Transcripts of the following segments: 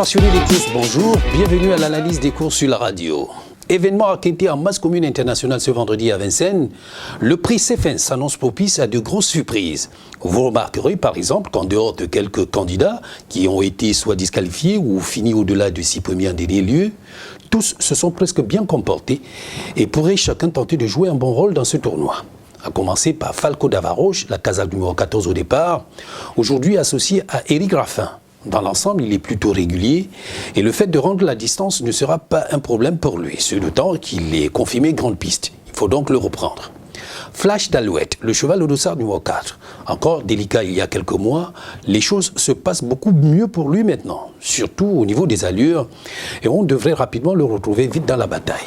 passionnés des courses, bonjour. Bienvenue à l'analyse des courses sur la radio. Événement arquetté en masse commune internationale ce vendredi à Vincennes, le prix Cefens s'annonce propice à de grosses surprises. Vous remarquerez par exemple qu'en dehors de quelques candidats qui ont été soit disqualifiés ou fini au-delà de 6 premiers en dernier lieu, tous se sont presque bien comportés et pourraient chacun tenter de jouer un bon rôle dans ce tournoi. À commencer par Falco d'Avaroche, la casaque numéro 14 au départ, aujourd'hui associé à Éric Raffin. Dans l'ensemble, il est plutôt régulier et le fait de rendre la distance ne sera pas un problème pour lui, ce d'autant qu'il est confirmé grande piste. Il faut donc le reprendre. Flash d'Alouette, le cheval au dossard numéro 4. Encore délicat il y a quelques mois, les choses se passent beaucoup mieux pour lui maintenant, surtout au niveau des allures, et on devrait rapidement le retrouver vite dans la bataille.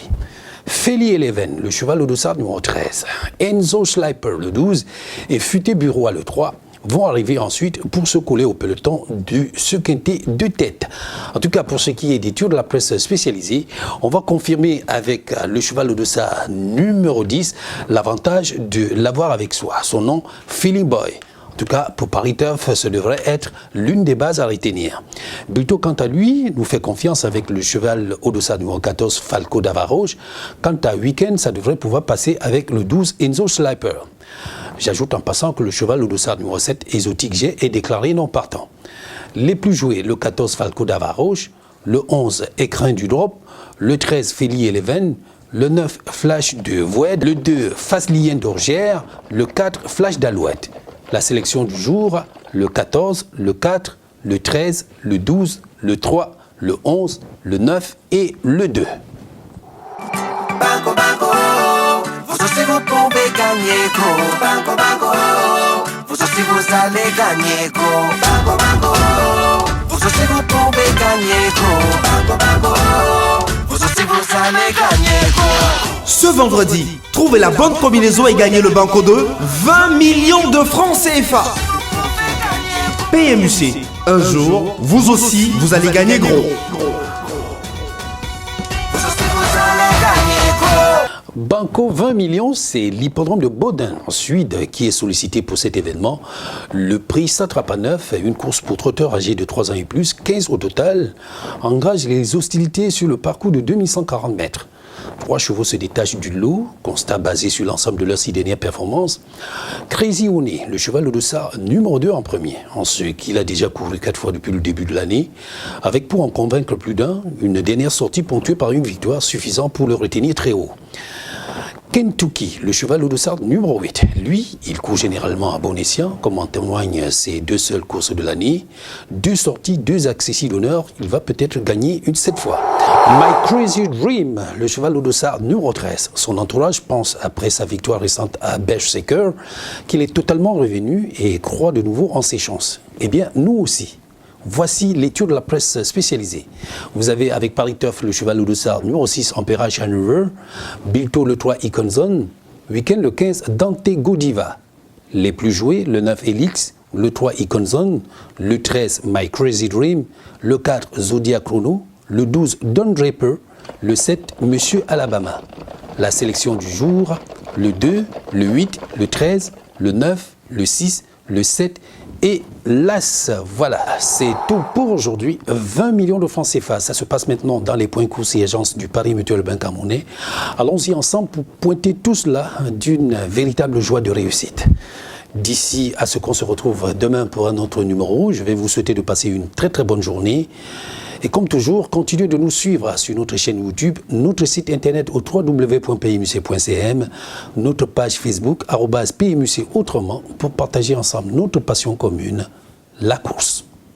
Feli Eleven, le cheval au dossard numéro 13. Enzo Schleiper, le 12, et Futé Bureau, le 3. Vont arriver ensuite pour se coller au peloton de ce quintet de tête. En tout cas, pour ce qui est des tours de la presse spécialisée, on va confirmer avec le cheval au dossard numéro 10 l'avantage de l'avoir avec soi. Son nom, Feeling Boy. En tout cas, pour Paris Turf, ce devrait être l'une des bases à retenir. Bulto, quant à lui, nous fait confiance avec le cheval au dossard numéro 14, Falco d'Avaroche. Quant à Weekend, ça devrait pouvoir passer avec le 12, Enzo Schleiper. J'ajoute en passant que le cheval au dossard numéro 7, Exotic G, est déclaré non partant. Les plus joués, le 14, Falco d'Avaroche, le 11, Écrin du Drop, le 13, Feli Eleven, le 9, Flash de Voued, le 2, Faslien d'Orgère, le 4, Flash d'Alouette. La sélection du jour, le 14, le 4, le 13, le 12, le 3, le 11, le 9 et le 2. Banco, banco, vous aussi vous pouvez gagner, go. Banco, banco, vous aussi vous allez gagner, go. Banco, banco, vous aussi vous pouvez gagner, go. Banco, banco, vous aussi vous allez gagner, go. Ce vendredi, trouvez la bonne combinaison et gagnez le banco de 20 millions de francs CFA. PMUC, un jour, vous aussi, vous allez gagner gros. Banco 20 millions, c'est l'hippodrome de Baudin, en Suède, qui est sollicité pour cet événement. Le prix s'attrape 9, une course pour trotteurs âgés de 3 ans et plus, 15 au total, engage les hostilités sur le parcours de 2140 mètres. 3 chevaux se détachent du lot, constat basé sur l'ensemble de leurs 6 dernières performances. Crazy Honey, le cheval au dossard numéro 2 en premier, en ce qu'il a déjà couru 4 fois depuis le début de l'année, avec pour en convaincre plus d'un, une dernière sortie ponctuée par une victoire suffisante pour le retenir très haut. Kentucky, le cheval au dossard numéro 8. Lui, il court généralement à bon escient, comme en témoignent ses 2 seules courses de l'année. 2 sorties, 2 accessibles d'honneur, il va peut-être gagner une 7 fois. My Crazy Dream, le cheval au dossard numéro 13. Son entourage pense, après sa victoire récente à Berserker, qu'il est totalement revenu et croit de nouveau en ses chances. Eh bien, nous aussi. Voici les tours de la presse spécialisée. Vous avez avec Paris Turf le cheval au dossard numéro 6, Emperage Hanover, Bilto le 3, Iconzone, Weekend le 15, Dante Godiva. Les plus joués, le 9, Elix, le 3, Iconzone, le 13, My Crazy Dream, le 4, Zodiac Chrono, le 12, Don Draper, le 7, Monsieur Alabama. La sélection du jour, le 2, le 8, le 13, le 9, le 6, le 7 et l'As. Voilà, c'est tout pour aujourd'hui. 20 millions de francs CFA. Ça se passe maintenant dans les points courses et agences du Paris Mutuel Bank à Monnaie. Allons-y ensemble pour pointer tout cela d'une véritable joie de réussite. D'ici à ce qu'on se retrouve demain pour un autre numéro, je vais vous souhaiter de passer une très très bonne journée. Et comme toujours, continuez de nous suivre sur notre chaîne YouTube, notre site internet au www.pmuc.cm, notre page Facebook, @PMUC autrement, pour partager ensemble notre passion commune, la course.